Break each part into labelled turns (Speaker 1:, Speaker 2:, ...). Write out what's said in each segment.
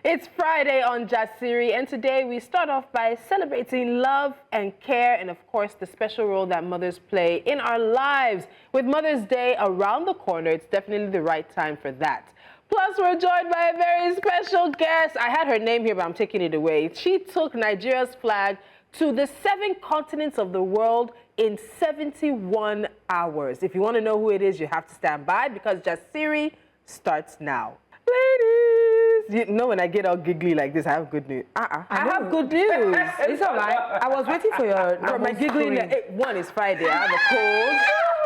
Speaker 1: It's Friday on Jasiri, and today we start off by celebrating love and care and, of course, the special role that mothers play in our lives. With Mother's Day around the corner, it's definitely the right time for that. Plus, we're joined by a very special guest. I had her name here, but I'm taking it away. She took Nigeria's flag to the 7 continents of the world in 71 hours. If you want to know who it is, you have to stand by because Jasiri starts now. Ladies, you know when I get all giggly like this, I have good news. I have good news.
Speaker 2: It's all right. I was waiting for your...
Speaker 1: For my giggling, one is Friday. I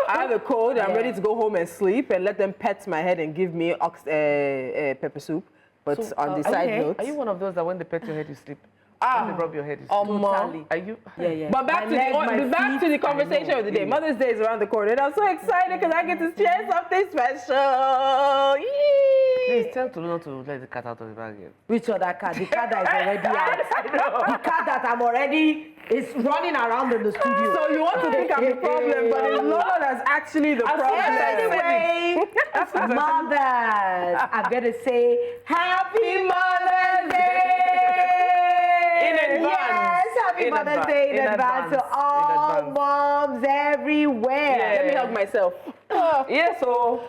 Speaker 1: have a cold. I'm ready to go home and sleep and let them pet my head and give me pepper soup. But so, on the side note...
Speaker 2: Are you one of those that when they pet your head, you sleep? When they rub your head, you sleep?
Speaker 1: Totally.
Speaker 2: Are you?
Speaker 1: Yeah. But back to the conversation of the day. Mother's Day is around the corner, and I'm so excited because I get to share something special.
Speaker 2: Please tell Tolu not to let the cat out of the bag yet.
Speaker 3: Which other cat? The cat that is already out. The cat that I'm already is running around in the studio.
Speaker 1: So you want to think I'm the problem, but it's Lola that's actually the problem.
Speaker 3: Anyway, mothers, I'm going to say Happy Mother's Day!
Speaker 1: In advance.
Speaker 3: Yes, Happy Mother's Day in advance to all moms everywhere.
Speaker 1: Yeah, let me hug myself.
Speaker 2: Yes,
Speaker 3: being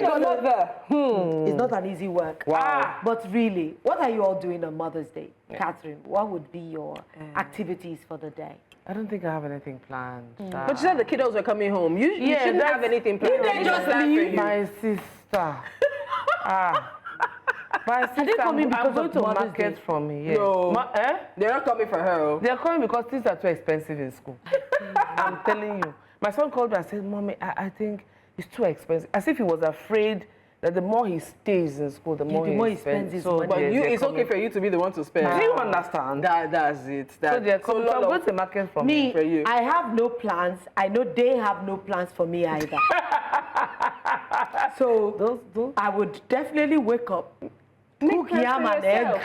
Speaker 3: a mother, it's not an easy work.
Speaker 2: Wow.
Speaker 3: But really, what are you all doing on Mother's Day? Catherine, what would be your activities for the day?
Speaker 2: I don't think I have anything planned.
Speaker 1: But you said the kiddos were coming home. You shouldn't have anything planned.
Speaker 3: They just leave.
Speaker 2: My sister. My sister,
Speaker 3: coming because
Speaker 2: I'm going
Speaker 3: of
Speaker 2: to
Speaker 3: Mother's
Speaker 2: market
Speaker 3: Day?
Speaker 2: for me. Yes.
Speaker 1: No. They're not coming for her.
Speaker 2: They're coming because things are too expensive in school. I'm telling you. My son called me and said, Mommy, I think it's too expensive. As if he was afraid that the more he stays in school, the more he spends his money.
Speaker 1: But it's okay for you to be the one to spend.
Speaker 2: Do you understand?
Speaker 1: That's it.
Speaker 2: So they're coming. So I'm going to market for
Speaker 3: Me,
Speaker 1: for you.
Speaker 3: I have no plans. I know they have no plans for me either. So I would definitely wake up, cook yam and egg,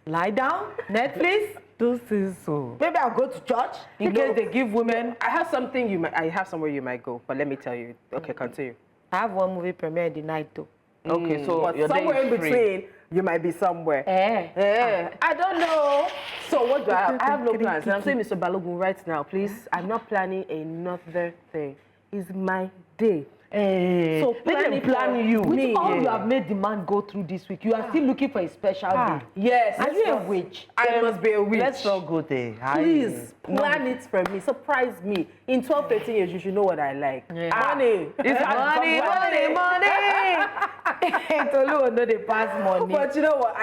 Speaker 3: lie down, Netflix.
Speaker 2: Those things so.
Speaker 3: Maybe I'll go to church in case they give women.
Speaker 1: I have somewhere you might go, but let me tell you. Okay, continue.
Speaker 3: I have one movie premiere in the night though.
Speaker 2: Okay, so
Speaker 1: but
Speaker 2: your
Speaker 1: somewhere
Speaker 2: day
Speaker 1: in
Speaker 2: is free.
Speaker 1: between, you might be somewhere. I don't know. So what do I have? I have no plans. And I'm saying, Mr. Balogun, right now, please, I'm not planning another thing. It's my day.
Speaker 3: So
Speaker 1: plan you.
Speaker 3: With all you have made the man go through this week, you are still looking for a special day.
Speaker 1: Yes.
Speaker 3: Are you a witch?
Speaker 1: I must be a witch.
Speaker 2: Let's not go there.
Speaker 1: Please plan it for me. Surprise me. In 12, 13 years, you should know what I like. Money.
Speaker 3: Money. Tolu know they pass money.
Speaker 1: But you know what?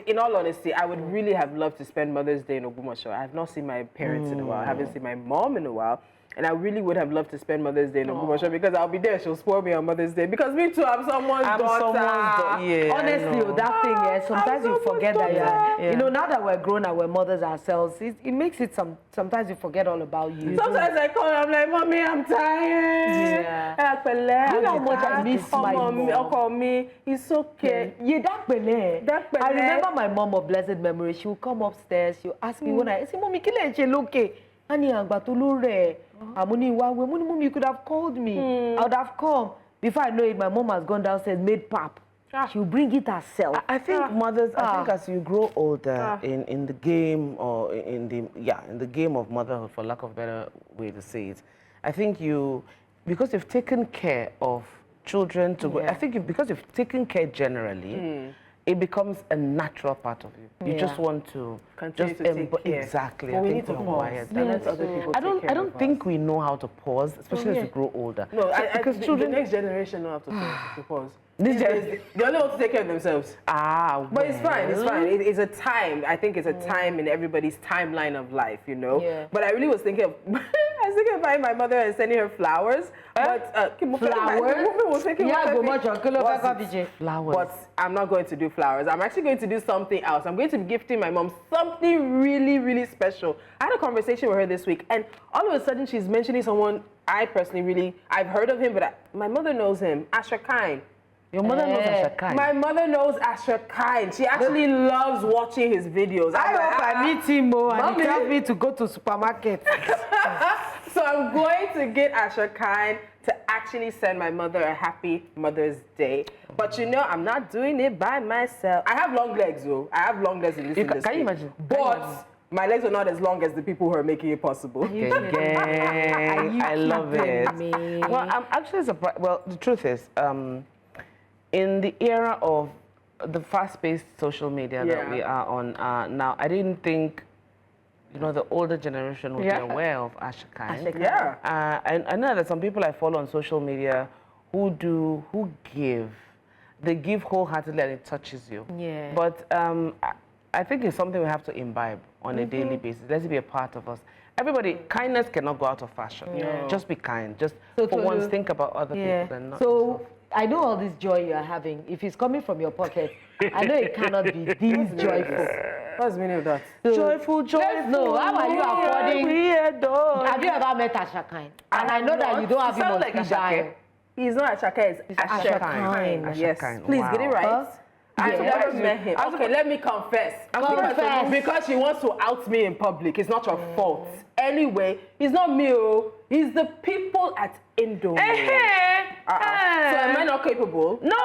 Speaker 1: In all honesty, I would really have loved to spend Mother's Day in Ogbomoso. I have not seen my parents in a while. I haven't seen my mom in a while. And I really would have loved to spend Mother's Day in Ogbomoso because I'll be there. She'll spoil me on Mother's Day. Because me too, I'm someone's daughter.
Speaker 3: Yeah, honestly, that thing, sometimes you forget that you know, now that we're grown and we're mothers ourselves, it makes it sometimes you forget all about you.
Speaker 1: Sometimes I call her, I'm like, Mommy, I'm tired.
Speaker 3: Yeah. You know how much I miss my mom.
Speaker 1: Call me, it's okay.
Speaker 3: Yeah, I remember my mom of blessed memory. She would come upstairs, she would ask me when I say, Mommy, okay. Mommy, you could have called me. I would have come. Before I know it, my mom has gone downstairs, made pap. She'll bring it herself.
Speaker 2: I think mothers, I think as you grow older in the game or in the game of motherhood, for lack of a better way to say it, I think because you've taken care of children to grow, I think because you've taken care generally, it becomes a natural part of you. You just want to
Speaker 1: continue to take care.
Speaker 2: Exactly.
Speaker 1: Well, we need to pause. Let other people
Speaker 2: I don't think we know how to pause, especially as we grow older.
Speaker 1: No, because the next generation know how to pause. They only want to take care of themselves. But it's fine. It's fine. It's a time. I think it's a time in everybody's timeline of life, you know.
Speaker 3: Yeah.
Speaker 1: But I really was thinking of. I was thinking of buying my mother and sending her flowers. But
Speaker 3: flowers?
Speaker 1: But I'm not going to do flowers. I'm actually going to do something else. I'm going to be gifting my mom something really, really special. I had a conversation with her this week, and all of a sudden she's mentioning someone I personally I've heard of him, but my mother knows him, Asher Kine.
Speaker 2: Your mother knows Asher Kine?
Speaker 1: My mother knows Asher Kine. She actually loves watching his videos.
Speaker 3: I hope I meet him more and he tells me to go to supermarket.
Speaker 1: So I'm going to get Asha Khan to actually send my mother a happy Mother's Day. But you know, I'm not doing it by myself. I have long legs, though. I have long legs in this industry.
Speaker 2: Can you imagine?
Speaker 1: But my legs are not as long as the people who are making it possible.
Speaker 2: I love it. Well, I'm actually surprised. Well, the truth is, in the era of the fast-paced social media that we are on now, I didn't think, you know, the older generation would be aware of Asha Khan.
Speaker 1: Yeah.
Speaker 2: I know that some people I follow on social media who give. They give wholeheartedly and it touches you.
Speaker 3: Yeah.
Speaker 2: But I think it's something we have to imbibe on a daily basis. Let it be a part of us. Everybody, kindness cannot go out of fashion.
Speaker 1: Yeah.
Speaker 2: Just be kind. Just
Speaker 3: So
Speaker 2: for
Speaker 3: Tolu,
Speaker 2: once, think about other people and not
Speaker 3: So
Speaker 2: yourself.
Speaker 3: I know all this joy you are having. If it's coming from your pocket, I know it cannot be this joyful.
Speaker 1: What's the meaning of that?
Speaker 3: So,
Speaker 2: Joyful.
Speaker 3: No, how are you affording?
Speaker 2: We adore.
Speaker 3: Have you ever met Asha Khan? And I know that you don't have him on
Speaker 2: like
Speaker 3: speed dial.
Speaker 1: He's not Ashaka, it's Asha Khan.
Speaker 2: Asha
Speaker 1: Yes.
Speaker 2: Khan.
Speaker 1: Please get it right.
Speaker 3: Huh?
Speaker 1: I've
Speaker 3: Yeah.
Speaker 1: never met him. Okay, let me confess.
Speaker 3: Confess.
Speaker 1: Because she wants to out me in public. It's not your fault. Anyway, it's not me. It's the people at Indomie. So am I not capable?
Speaker 2: No,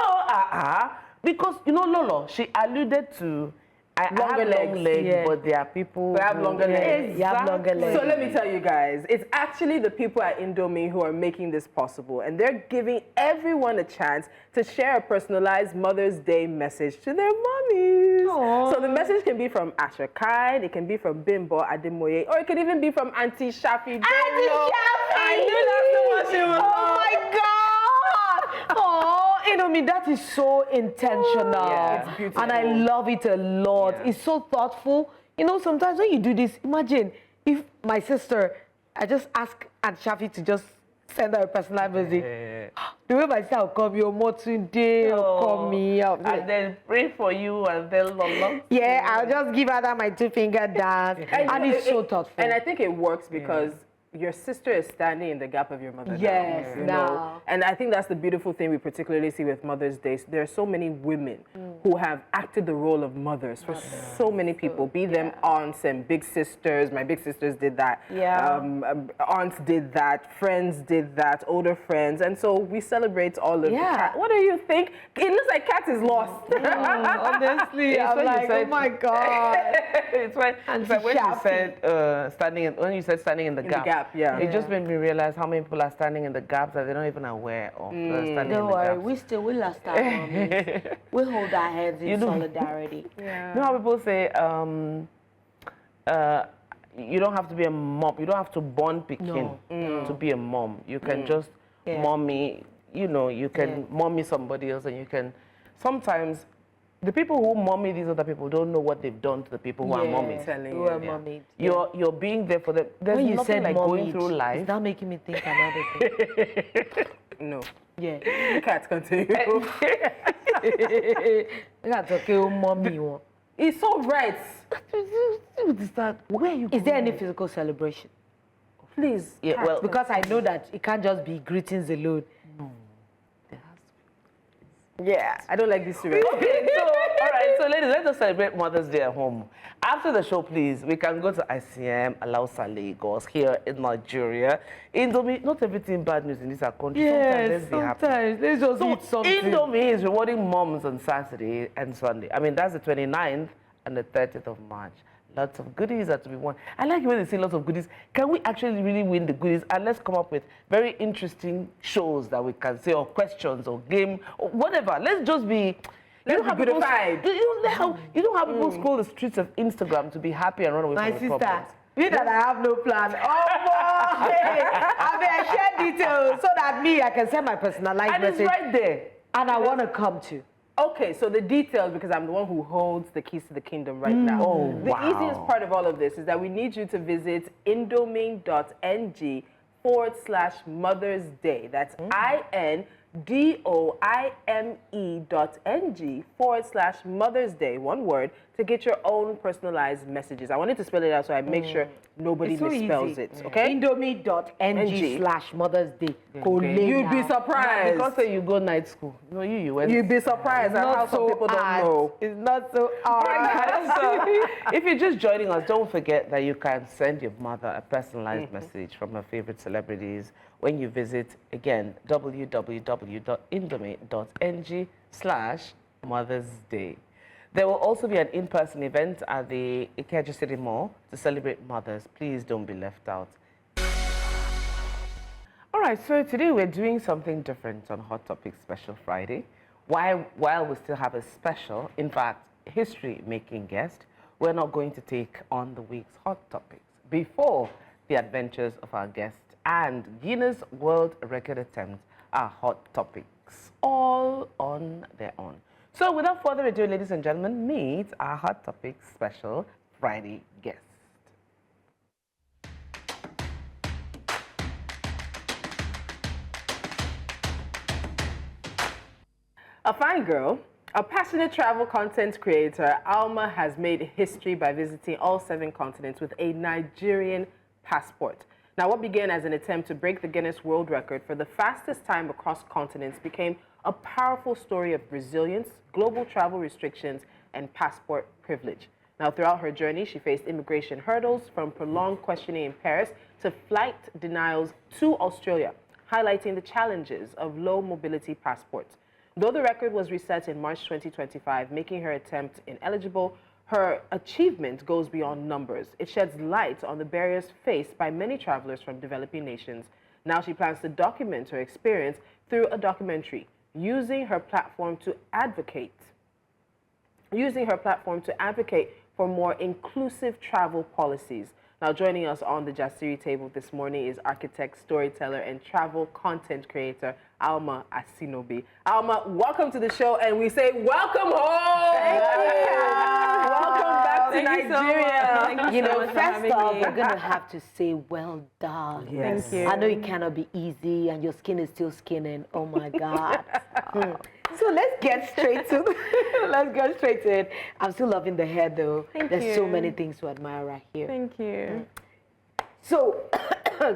Speaker 2: because, you know, Lolo, she alluded to, I have
Speaker 1: Longer
Speaker 2: long
Speaker 1: legs.
Speaker 2: legs, but there are people
Speaker 1: We have
Speaker 2: who-
Speaker 1: longer legs.
Speaker 3: You have longer legs.
Speaker 1: So let me tell you guys, it's actually the people at Indomie who are making this possible, and they're giving everyone a chance to share a personalized Mother's Day message to their mommies.
Speaker 3: Aww.
Speaker 1: So the message can be from Asha Khan, it can be from Bimbo Ademoye, or it can even be from Auntie Shafi.
Speaker 3: Auntie Shafi!
Speaker 1: I knew that's the one she was.
Speaker 3: Oh my God! Oh, Indomie, that is so intentional.
Speaker 1: Yeah, it's beautiful.
Speaker 3: And I love it a lot.
Speaker 2: Yeah.
Speaker 3: It's so thoughtful. You know, sometimes when you do this, imagine if my sister, I just ask Aunt Shafi to just send her a personalized message. The way my sister will come, your mom today will call me up.
Speaker 2: And then pray for you and then long.
Speaker 3: Yeah, I'll just give her that my two-finger dance. And
Speaker 1: you know,
Speaker 3: it's so thoughtful.
Speaker 1: And I think it works because your sister is standing in the gap of your mother.
Speaker 3: Yes,
Speaker 1: you
Speaker 3: now.
Speaker 1: know? And I think that's the beautiful thing we particularly see with Mother's Day. There are so many women who have acted the role of mothers for so many people, be them aunts and big sisters. My big sisters did that.
Speaker 3: Yeah.
Speaker 1: Aunts did that. Friends did that. Older friends. And so we celebrate all of
Speaker 3: Yeah.
Speaker 1: it. What do you think? It looks like Kat is lost.
Speaker 3: Honestly,
Speaker 2: It's
Speaker 3: I'm
Speaker 2: when you
Speaker 3: like,
Speaker 2: said-
Speaker 3: oh my God.
Speaker 2: It's when you said when you said standing in the gap.
Speaker 1: yeah.
Speaker 2: It just made me realize how many people are standing in the gaps that they're not even aware of. Standing
Speaker 3: Don't
Speaker 2: in the
Speaker 3: worry,
Speaker 2: gaps.
Speaker 3: we lost our mommies. We hold our heads in solidarity.
Speaker 2: You know how people say, you don't have to be a mom. You don't have to born Pekin to be a mom. You can just mommy, you know, you can mommy somebody else and you can, sometimes the people who mommy these other people don't know what they've done to the people who are mommies.
Speaker 3: Who are mommy.
Speaker 2: You're being there for them. There's
Speaker 3: When you
Speaker 2: nothing
Speaker 3: said
Speaker 2: like going through
Speaker 3: mommy,
Speaker 2: life.
Speaker 3: it's now making me think another thing.
Speaker 1: No.
Speaker 3: Yeah.
Speaker 1: Kat, continue.
Speaker 3: Look at okay, mommy one.
Speaker 1: It's so right.
Speaker 2: Where are you
Speaker 3: Is there any physical celebration?
Speaker 1: Please.
Speaker 2: Yeah,
Speaker 1: Kat.
Speaker 2: well,
Speaker 3: Because I know that it can't just be greetings alone.
Speaker 1: Yeah, I don't like this story.
Speaker 2: Okay, so, all right, so ladies, let's just celebrate Mother's Day at home. After the show, please, we can go to ICM, Alausa, Lagos, here in Nigeria. Indomie, not everything bad news in this country. Sometimes let's be happy.
Speaker 3: Let's just
Speaker 2: So
Speaker 3: eat something.
Speaker 2: Indomie is rewarding moms on Saturday and Sunday. I mean, that's the 29th and the 30th of March. Lots of goodies are to be won. I like when they say lots of goodies. Can we actually really win the goodies? And let's come up with very interesting shows that we can say, or questions, or game, or whatever. Let's just be...
Speaker 1: Let's be goodified.
Speaker 2: You know how people scroll the streets of Instagram to be happy and run away
Speaker 3: My
Speaker 2: from the
Speaker 3: sister,
Speaker 2: problems?
Speaker 3: me that I have no plan. Oh boy! I better share details so that me, I can send my personalized
Speaker 2: And it's
Speaker 3: message.
Speaker 2: right there.
Speaker 3: And I want to come to.
Speaker 1: Okay, so the details, because I'm the one who holds the keys to the kingdom right now.
Speaker 2: Oh,
Speaker 1: the
Speaker 2: wow.
Speaker 1: easiest part of all of this is that we need you to visit indoming.ng/Mother's Day. That's doime.ng/Mother's Day, one word, to get your own personalized messages. I wanted to spell it out so I make sure nobody
Speaker 3: It's so
Speaker 1: misspells
Speaker 3: easy.
Speaker 1: it, okay?
Speaker 3: Indomie.ng/Mother's Day.
Speaker 1: You'd be surprised.
Speaker 2: Because say you go night school. No, you went.
Speaker 1: You'd be surprised at how some people don't know.
Speaker 3: It's not so hard.
Speaker 2: So, if you're just joining us, don't forget that you can send your mother a personalized message from her favorite celebrities when you visit, again, www.indomie.ng/Mother's Day. There will also be an in-person event at the Ikeja City Mall to celebrate mothers. Please don't be left out. All right, so today we're doing something different on Hot Topics Special Friday. While we still have a special, in fact, history-making guest, we're not going to take on the week's Hot Topics before the adventures of our guest and Guinness World Record attempt are Hot Topics, all on their own. So without further ado, ladies and gentlemen, meet our Hot Topics Special Friday guest.
Speaker 1: A fine girl, a passionate travel content creator, Alma has made history by visiting all 7 continents with a Nigerian passport. Now, what began as an attempt to break the Guinness World Record for the fastest time across continents became a powerful story of resilience, global travel restrictions, and passport privilege. Now, throughout her journey, she faced immigration hurdles from prolonged questioning in Paris to flight denials to Australia, highlighting the challenges of low mobility passports. Though the record was reset in March 2025, making her attempt ineligible, her achievement goes beyond numbers. It sheds light on the barriers faced by many travelers from developing nations. Now she plans to document her experience through a documentary, using her platform to advocate for more inclusive travel policies. Now, joining us on the Jasiri table this morning is architect, storyteller, and travel content creator, Alma Asinobi. Alma, welcome to the show, and we say welcome home!
Speaker 3: Thank you.
Speaker 1: Welcome back to Nigeria.
Speaker 3: You know, first off, we're going to have to say well done.
Speaker 1: Yes.
Speaker 4: Thank you.
Speaker 3: I know it cannot be easy, and your skin is still skinning. Oh, my God. So let's get straight to it. I'm still loving the hair, though. There's so many things to admire right here.
Speaker 4: Thank you.
Speaker 3: So,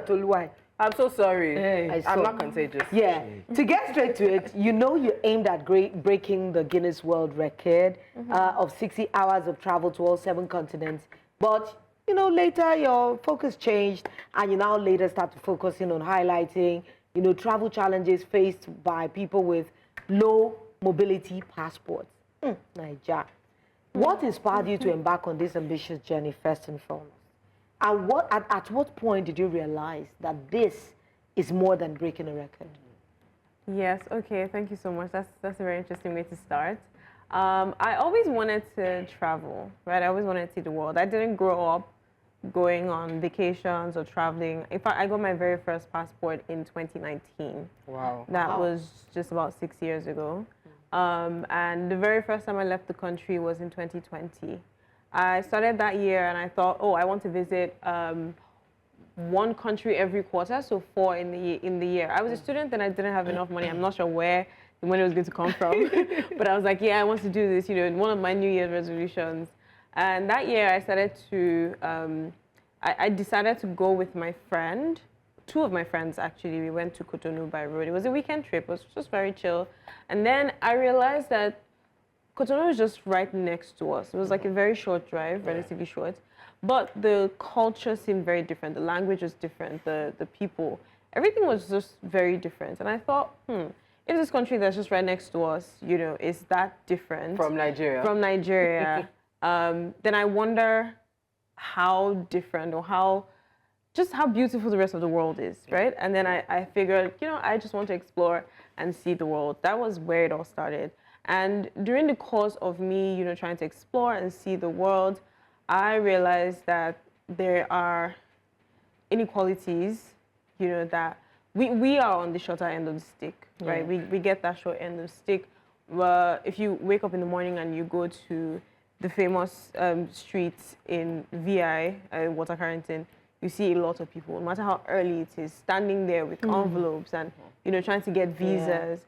Speaker 3: Tolu,
Speaker 1: I'm so sorry. I'm
Speaker 3: so-
Speaker 1: not contagious.
Speaker 3: Yeah, to get straight to it, you know you aimed at breaking the Guinness World Record of 60 hours of travel to all 7 continents. But, you know, later your focus changed and you now later start to focusing on highlighting, you know, travel challenges faced by people with low mobility passports. Naija. What inspired you to embark on this ambitious journey first and foremost? And at what point did you realize that this is more than breaking a record?
Speaker 4: Yes, okay, thank you so much. That's a very interesting way to start. I always wanted to travel, right? I always wanted to see the world. I didn't grow up going on vacations or traveling. In fact, I got my very first passport in 2019.
Speaker 1: Wow.
Speaker 4: That was just about 6 years ago. And the very first time I left the country was in 2020. I started that year and I thought, oh, I want to visit one country every quarter, so 4 in the year. I was a student and I didn't have enough money. I'm not sure where the money was going to come from. But I was like, yeah, I want to do this, you know, one of my New Year's resolutions. And that year I started to, I decided to go with my friend, 2 of my friends actually. We went to Cotonou by road. It was a weekend trip. It was just very chill. And then I realized that Cotonou was just right next to us. It was like a very short drive, relatively short. But the culture seemed very different. The language was different. The people, everything was just very different. And I thought, if this country that's just right next to us, you know, is that different
Speaker 1: From Nigeria.
Speaker 4: Then I wonder how different or how beautiful the rest of the world is, right? And then I figured, you know, I just want to explore and see the world. That was where it all started. And during the course of me, you know, trying to explore and see the world, I realized that there are inequalities, you know, that we are on the shorter end of the stick, right? We get that short end of the stick. If you wake up in the morning and you go to the famous streets in VI, Water Carrington, you see a lot of people, no matter how early it is, standing there with envelopes and, you know, trying to get visas.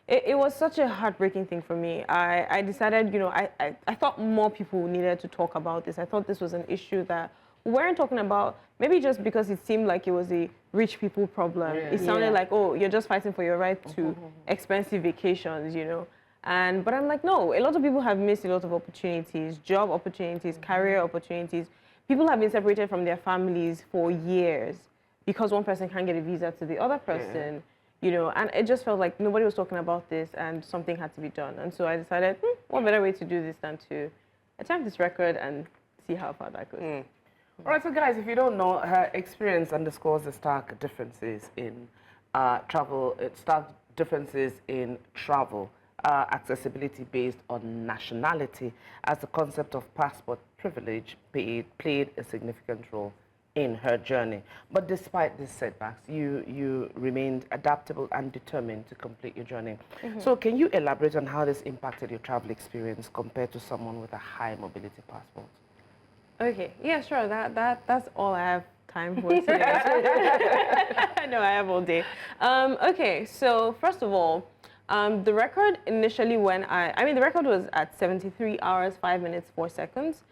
Speaker 4: It was such a heartbreaking thing for me. I decided, you know, I thought more people needed to talk about this. I thought this was an issue that we weren't talking about, maybe just because it seemed like it was a rich people problem. It sounded like, oh, you're just fighting for your right to expensive vacations, you know. But I'm like, no, a lot of people have missed a lot of opportunities, job opportunities, career opportunities. People have been separated from their families for years because one person can't get a visa to the other person. You know, and it just felt like nobody was talking about this and something had to be done. And so I decided, what better way to do this than to attempt this record and see how far that goes.
Speaker 2: All right, so guys, if you don't know, her experience underscores the stark differences in travel, accessibility based on nationality, as the concept of passport privilege played a significant role in her journey. But despite these setbacks, you remained adaptable and determined to complete your journey. So can you elaborate on how this impacted your travel experience compared to someone with a high mobility passport?
Speaker 4: Okay, yeah, sure. That's all I have time for today. I know I have all day. Okay, so first of all, the record initially the record was at 73 hours, 5 minutes, 4 seconds.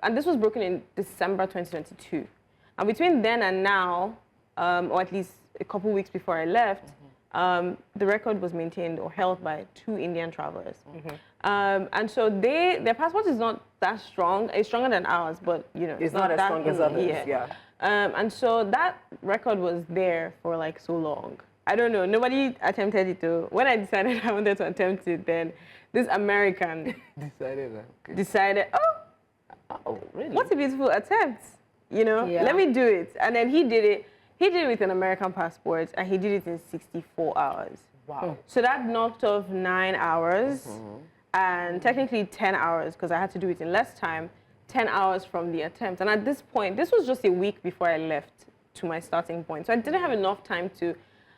Speaker 4: And this was broken in December 2022. And between then and now, or at least a couple weeks before I left, the record was maintained or held by 2 Indian travelers. And so their passport is not that strong. It's stronger than ours, but you know,
Speaker 1: it's not as strong as others.
Speaker 4: And so that record was there for like so long. I don't know. Nobody attempted it though. When I decided I wanted to attempt it, then this American decided, oh,
Speaker 2: really?
Speaker 4: what a beautiful attempt. You know, let me do it. And then he did it. He did it with an American passport, and he did it in 64 hours.
Speaker 2: Wow.
Speaker 4: So that knocked off 9 hours, and technically 10 hours, because I had to do it in less time, 10 hours from the attempt. And at this point, this was just a week before I left to my starting point. So I didn't have enough time to,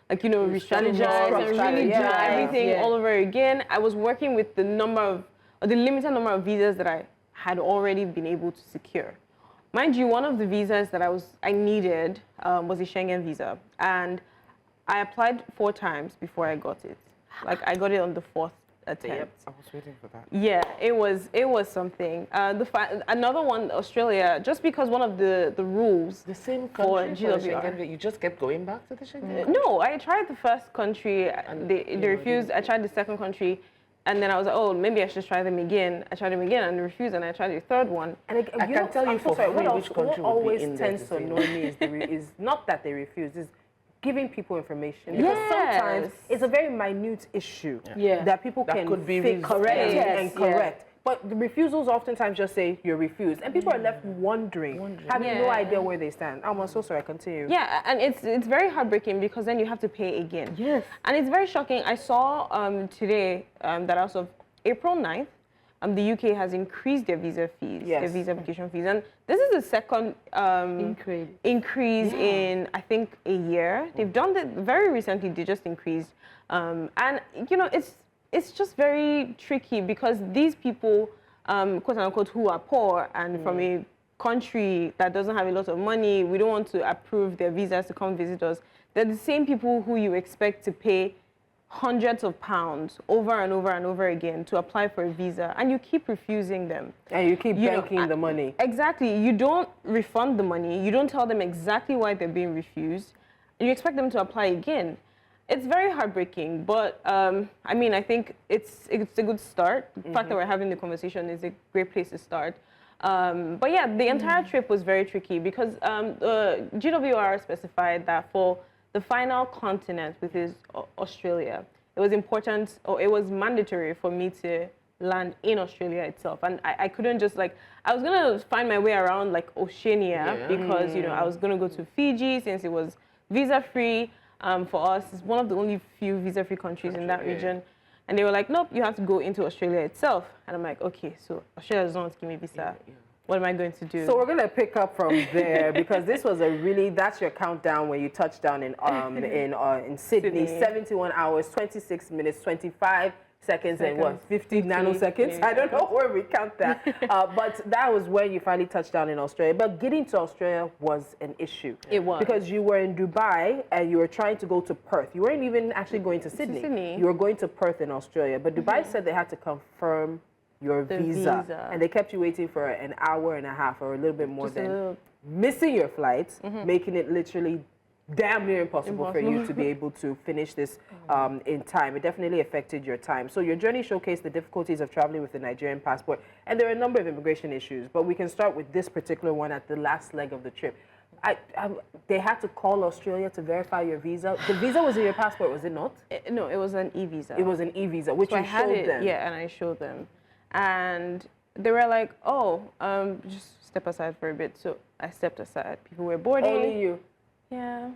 Speaker 4: like, you know, re-strategize and really do everything all over again. I was working with the limited number of visas that I had already been able to secure. Mind you, one of the visas that I needed was a Schengen visa, and I applied 4 times before I got it. Like, I got it on the 4th attempt.
Speaker 2: I was waiting for that.
Speaker 4: Yeah, it was something. Another one, Australia, just because one of the rules.
Speaker 2: The same
Speaker 4: for
Speaker 2: country for
Speaker 4: GWR.
Speaker 2: Schengen, you just kept going back to the Schengen?
Speaker 4: No, I tried the first country, they refused. I tried the second country, and then I was like, oh, maybe I should try them again. I tried them again and they refused, and I tried the third one.
Speaker 1: And
Speaker 2: I can tell you for free which country
Speaker 1: what
Speaker 2: would be in
Speaker 1: always
Speaker 2: there
Speaker 1: tends to annoy me is not that they refuse, is giving people information. Because
Speaker 4: Yes.
Speaker 1: sometimes it's a very minute issue that people
Speaker 2: That
Speaker 1: can
Speaker 2: could be
Speaker 1: fix
Speaker 2: correct.
Speaker 1: and correct. But the refusals oftentimes just say you're refused, and people are left wondering, having no idea where they stand. I'm so sorry. Continue.
Speaker 4: Yeah, and it's very heartbreaking because then you have to pay again.
Speaker 3: Yes.
Speaker 4: And it's very shocking. I saw today that as of April 9th, the UK has increased their visa fees, their visa application fees. And this is the second increase in, I think, a year. They've done that very recently. They just increased. And, you know, it's just very tricky because these people, quote unquote, who are poor and from a country that doesn't have a lot of money, we don't want to approve their visas to come visit us. They're the same people who you expect to pay hundreds of pounds over and over and over again to apply for a visa, and you keep refusing them.
Speaker 1: And you keep banking the money.
Speaker 4: Exactly. You don't refund the money. You don't tell them exactly why they're being refused. And you expect them to apply again. It's very heartbreaking, but I mean, I think it's a good start. The fact that we're having the conversation is a great place to start. But yeah, the entire trip was very tricky because the GWR specified that for the final continent, which is Australia, it was important, or it was mandatory for me to land in Australia itself. And I couldn't just I was gonna find my way around like Oceania because, you know, I was gonna go to Fiji since it was visa-free for us. It's one of the only few visa-free countries in that region. And they were like, nope, you have to go into Australia itself. And I'm like, okay, so Australia doesn't want to give me a visa. What am I going to do?
Speaker 1: So we're going to pick up from there because this was that's your countdown when you touched down in Sydney. 71 hours, 26 minutes, 25 seconds and what, 50 nanoseconds? I don't know where we count that. But that was when you finally touched down in Australia. But getting to Australia was an issue.
Speaker 4: It was.
Speaker 1: Because you were in Dubai and you were trying to go to Perth. You weren't even actually going to Sydney. You were going to Perth in Australia. But Dubai said they had to confirm your visa. And they kept you waiting for an hour and a half or a little bit more missing your flights, making it literally damn near impossible for you to be able to finish this in time. It definitely affected your time. So your journey showcased the difficulties of traveling with the Nigerian passport. And there are a number of immigration issues, but we can start with this particular one at the last leg of the trip. They had to call Australia to verify your visa. The visa was in your passport, was it not?
Speaker 4: No, it was an e-visa.
Speaker 1: It was an e-visa, which you showed them.
Speaker 4: Yeah, and I showed them. And they were like, oh, just step aside for a bit. So I stepped aside. People were boarding.
Speaker 1: Only you?
Speaker 4: Yeah.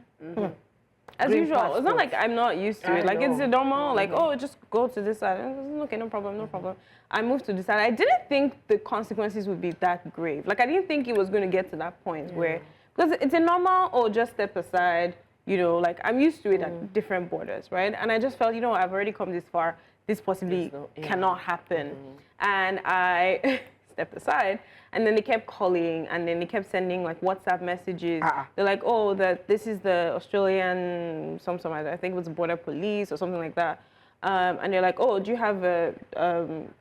Speaker 4: As usual. It's not like I'm not used to it. Like, it's a normal, like, oh, just go to this side. Okay, no problem, no problem. I moved to this side. I didn't think the consequences would be that grave. Like, I didn't think it was going to get to that point where, because it's a normal, oh, just step aside, you know, like, I'm used to it at different borders, right? And I just felt, you know, I've already come this far. This possibly cannot happen. And I stepped aside, and then they kept calling, and then they kept sending like WhatsApp messages. They're like, oh, this is the Australian, I think it was border police or something like that. And they're like, oh, do you have a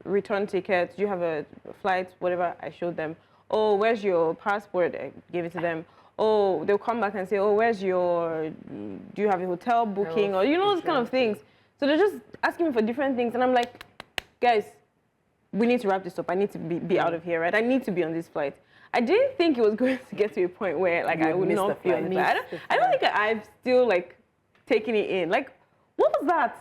Speaker 4: return ticket? Do you have a flight? Whatever. I showed them. Oh, where's your passport? I gave it to them. Oh, they'll come back and say, oh, do you have a hotel booking? Or, you know, those kind of things. So they're just asking me for different things. And I'm like, guys, we need to wrap this up. I need to be out of here, right? I need to be on this flight. I didn't think it was going to get to a point where, like, I would not be on this flight. I don't think I've still, like, taken it in. Like, what was that?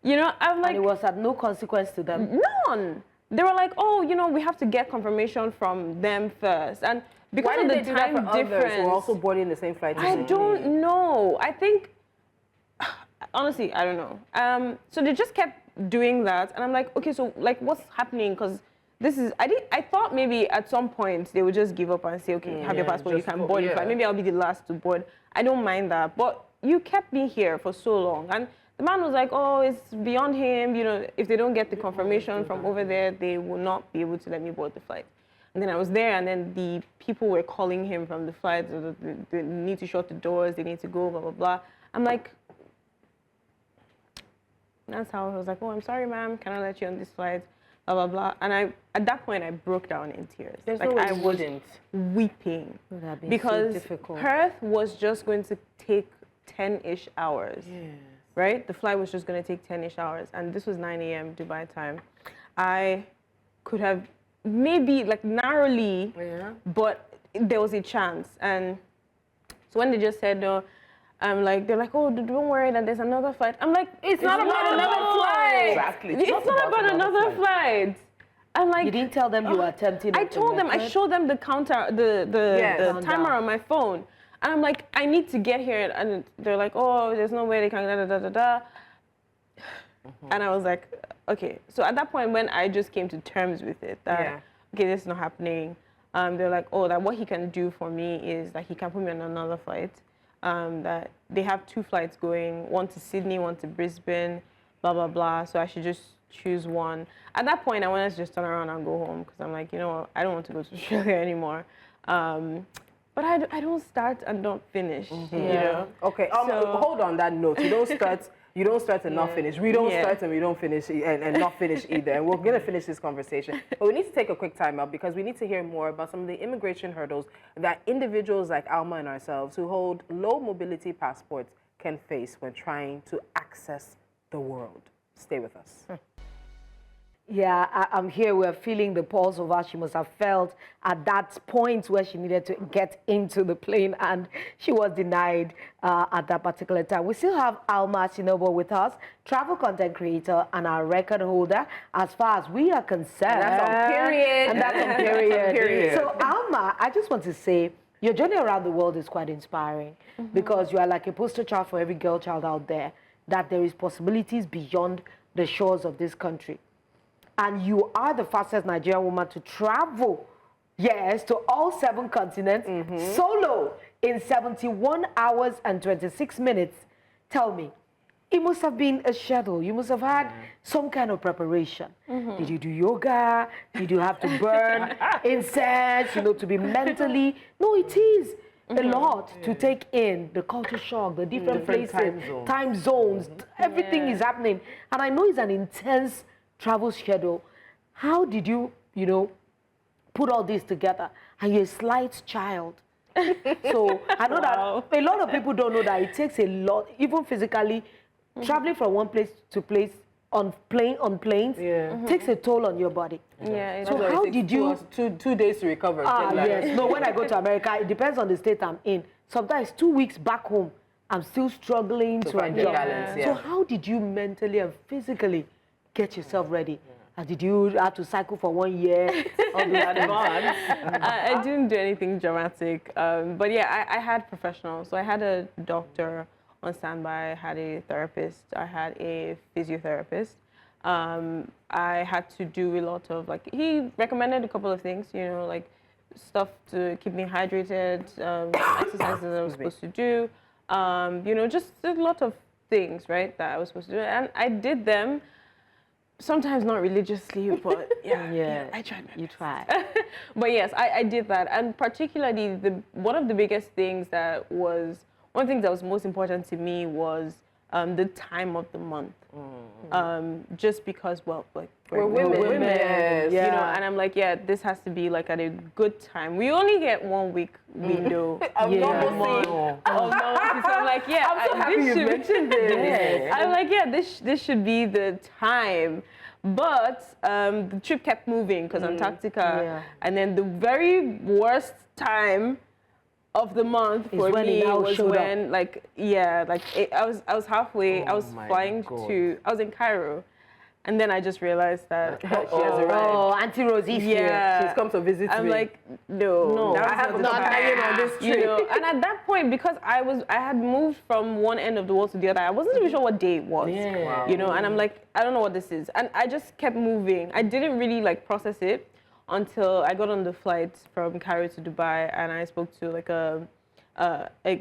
Speaker 4: You know, I'm like...
Speaker 3: And it was at no consequence to them?
Speaker 4: None. They were like, oh, you know, we have to get confirmation from them first. And because of the time difference...
Speaker 1: Who are also boarding the same flight?
Speaker 4: I don't know. I think... Honestly, I don't know. So they just kept doing that, and I'm like, okay, so like, what's happening? Because this is, I thought maybe at some point they would just give up and say, okay, have your passport, you can board. Maybe I'll be the last to board. I don't mind that, but you kept me here for so long, and the man was like, oh, it's beyond him. You know, if they don't get the confirmation from over there, they will not be able to let me board the flight. And then I was there, and then the people were calling him from the flight. They need to shut the doors. They need to go. Blah blah blah. I'm like. That's how I was like, oh, I'm sorry, ma'am. Can I let you on this flight? Blah, blah, blah. And at that point, I broke down in tears. I was weeping. Because so Perth was just going to take 10-ish hours, right? The flight was just going to take 10-ish hours. And this was 9 a.m. Dubai time. I could have maybe, like, narrowly, but there was a chance. And so when they just said, no, I'm like, they're like, oh, don't worry, that there's another flight. I'm like, it's not about another flight.
Speaker 2: Exactly.
Speaker 4: It's not about another flight. I'm like,
Speaker 3: you didn't tell them you were attempting.
Speaker 4: I told them, I showed them the counter, the timer on my phone. And I'm like, I need to get here. And they're like, oh, there's no way they can, da, da, da, da, da. And I was like, okay. So at that point, when I just came to terms with it, that, okay, this is not happening. They're like, oh, that what he can do for me is that he can put me on another flight. That they have 2 flights going, one to Sydney, one to Brisbane, blah, blah, blah. So I should just choose one. At that point, I wanted to just turn around and go home because I'm like, you know what, I don't want to go to Australia anymore. But I don't start and don't finish, you know?
Speaker 1: Okay, so, hold on that note. You don't start and not finish. We don't start and we don't finish and not finish either. And we're going to finish this conversation. But we need to take a quick time out because we need to hear more about some of the immigration hurdles that individuals like Alma and ourselves who hold low mobility passports can face when trying to access the world. Stay with us.
Speaker 3: Yeah, I'm here. We're feeling the pulse of how she must have felt at that point where she needed to get into the plane and she was denied at that particular time. We still have Alma Asinobi with us, travel content creator and our record holder as far as we are concerned.
Speaker 1: And that's on period.
Speaker 3: And that's on period. So Alma, I just want to say, your journey around the world is quite inspiring because you are like a poster child for every girl child out there, that there is possibilities beyond the shores of this country. And you are the fastest Nigerian woman to travel, to all 7 continents, solo, in 71 hours and 26 minutes. Tell me, it must have been a schedule. You must have had some kind of preparation. Did you do yoga? Did you have to burn incense, to be mentally? No, it is a lot to take in, the culture shock, the different places, time zones, everything is happening. And I know it's an intense travel schedule. How did you, put all this together? And you're a slight child. So I know that a lot of people don't know that it takes a lot, even physically, traveling from one place to place on planes takes a toll on your body.
Speaker 4: Yeah.
Speaker 3: So how did you?
Speaker 1: 2 days to recover.
Speaker 3: Yes. No, when I go to America, it depends on the state I'm in. Sometimes 2 weeks back home, I'm still struggling to
Speaker 1: find
Speaker 3: adjust.
Speaker 1: balance,
Speaker 3: So how did you mentally and physically get yourself ready? And did you have to cycle for 1 year?
Speaker 4: I didn't do anything dramatic, but yeah, I had professionals. So I had a doctor on standby, I had a therapist, I had a physiotherapist. I had to do a lot of, he recommended a couple of things, like stuff to keep me hydrated, exercises I was supposed to do, just a lot of things, right, that I was supposed to do. And I did them. Sometimes not religiously, but yeah, I tried my best.
Speaker 3: You tried.
Speaker 4: But yes, I did that. And particularly, one of the biggest things one thing that was most important to me was the time of the month. Just because, well,
Speaker 1: we're women.
Speaker 4: And I'm like, this has to be at a good time. We only get 1 week window
Speaker 1: of
Speaker 4: normalcy. So I'm like,
Speaker 1: I'm so happy you mentioned this.
Speaker 4: I'm like, this should be the time. But the trip kept moving because Antarctica, and then the very worst time of the month for me was when, I was halfway. I was flying I was in Cairo. And then I just realized that she has arrived.
Speaker 3: Oh, Auntie Rosie's here.
Speaker 1: She's come to visit me.
Speaker 4: I'm like, no,
Speaker 1: I have not been on this trip.
Speaker 4: And at that point, because I had moved from one end of the world to the other, I wasn't even sure what day it was.
Speaker 1: Yeah.
Speaker 4: And I'm like, I don't know what this is. And I just kept moving. I didn't really process it until I got on the flight from Cairo to Dubai, and I spoke to a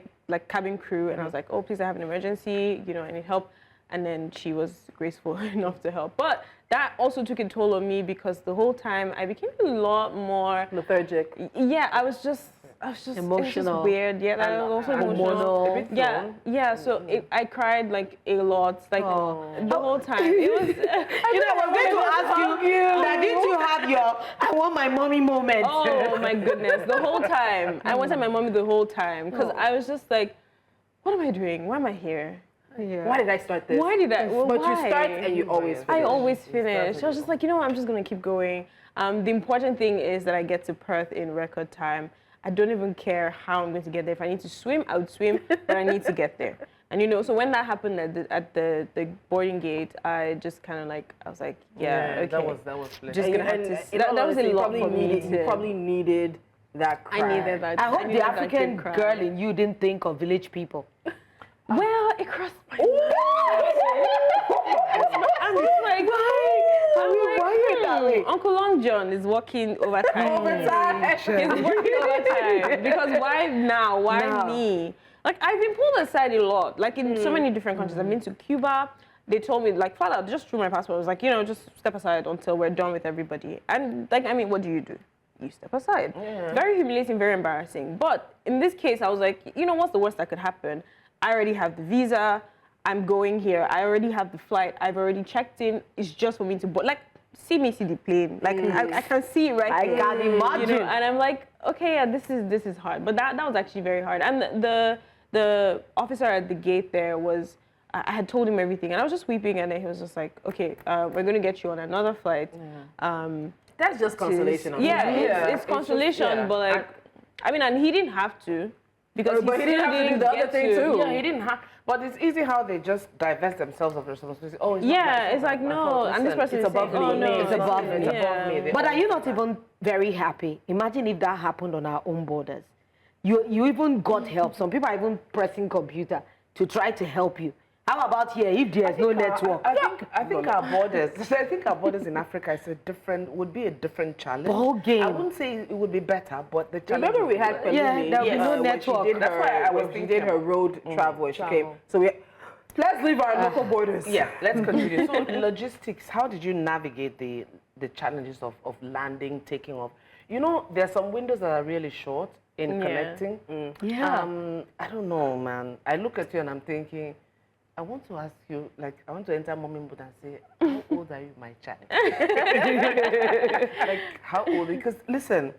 Speaker 4: cabin crew, and I was like, oh, please, I have an emergency, I need help. And then she was graceful enough to help. But that also took a toll on me because the whole time I became a lot more
Speaker 1: lethargic.
Speaker 4: Yeah, I was just
Speaker 3: emotional.
Speaker 4: It was just weird. Yeah, I was also emotional. Yeah. So I cried a lot, the whole time. It was.
Speaker 3: I was going to ask you that did you have your "I want my mommy" moment?
Speaker 4: Oh my goodness, the whole time. I wanted my mommy the whole time because I was just like, what am I doing? Why am I here?
Speaker 1: Yeah. Why did I start this?
Speaker 4: Why did I? Well,
Speaker 1: but
Speaker 4: why?
Speaker 1: you start and you always finish.
Speaker 4: I always finish. I was just like, I'm just going to keep going. The important thing is that I get to Perth in record time. I don't even care how I'm going to get there. If I need to swim, I would swim, but I need to get there. And so when that happened at the boarding gate, I just kind of I was like, okay.
Speaker 1: That was
Speaker 4: just going to have to. That was a lot for me.
Speaker 1: You probably needed that cry.
Speaker 4: I needed that.
Speaker 3: I hope the African girl in you didn't think of village people.
Speaker 4: Well, it crossed my mind. I'm just like, why? Uncle Long John is working overtime. He's working overtime. Because why now? Why me? I've been pulled aside a lot. In so many different countries. I've been to Cuba. They told me, flat out, just through my passport. I was like, just step aside until we're done with everybody. And, what do? You step aside. Yeah. Very humiliating, very embarrassing. But in this case, I was like, what's the worst that could happen? I already have the visa. I'm going here. I already have the flight. I've already checked in. It's just for me to board. See me see the plane. I can see it right
Speaker 3: I
Speaker 4: there.
Speaker 3: can imagine.
Speaker 4: And I'm like, okay, yeah, this is hard. But that was actually very hard. And the officer at the gate there was, I had told him everything, and I was just weeping, and then he was just like, okay, we're going to get you on another flight.
Speaker 1: That's just consolation.
Speaker 4: It's consolation, but and he didn't have to. Because
Speaker 1: but he didn't have to do the other thing too.
Speaker 2: Yeah, he didn't have. But it's easy how they just divest themselves of responsibility. Oh, it's
Speaker 4: it's like no, and this person
Speaker 1: is above me.
Speaker 3: It's above me.
Speaker 1: It's above me.
Speaker 3: But are you not even very happy? Imagine if that happened on our own borders. You even got help. Some people are even pressing computer to try to help you. How about here if there's no network?
Speaker 2: I think our borders in Africa would be a different challenge.
Speaker 3: Ball game.
Speaker 2: I wouldn't say it would be better, but the challenge.
Speaker 1: Remember we had Pelumi,
Speaker 3: there was no network.
Speaker 1: That's why she did her road travel when she came. So let's leave our local borders.
Speaker 2: Yeah, let's continue. So logistics, how did you navigate the challenges of landing, taking off? You know, there are some windows that are really short in connecting.
Speaker 3: Yeah.
Speaker 2: I don't know, man. I look at you and I'm thinking, I want to ask you, like, I want to enter mommy mode and say, how old are you, my child? Like, how old? Because, listen,